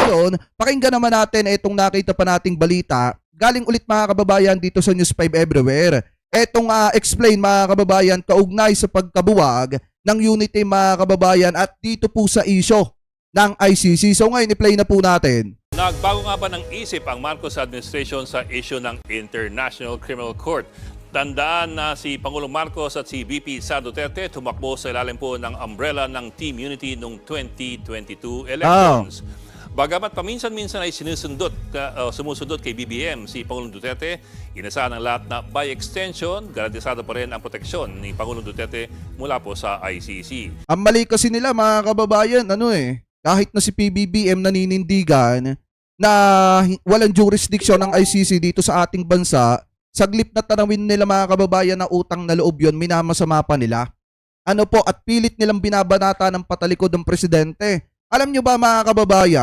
ngayon, pakinggan naman natin itong nakita pa nating balita. Galing ulit mga kababayan dito sa News 5 Everywhere. Etong explain mga kababayan kaugnay sa pagkabuwag ng Unity mga kababayan at dito po sa issue ng ICC. So ngayon i-play na po natin. Nagbago nga ba ng isip ang Marcos administration sa issue ng International Criminal Court? Tandaan na si Pangulong Marcos at si VP Sara Duterte tumakbo sa ilalim po ng umbrella ng Team Unity noong 2022 elections. Bagamat paminsan-minsan ay sumusundot kay BBM si Pangulong Duterte, inasahan ng lahat na by extension, garantisado pa rin ang proteksyon ni Pangulong Duterte mula po sa ICC. Ang mali kasi nila mga kababayan, kahit na si PBBM naninindigan na walang jurisdiction ng ICC dito sa ating bansa, saglip na tanawin nila mga kababayan na utang na loob yun, minamasama pa nila. At pilit nilang binabanata ng patalikod ng presidente. Alam nyo ba mga kababayan,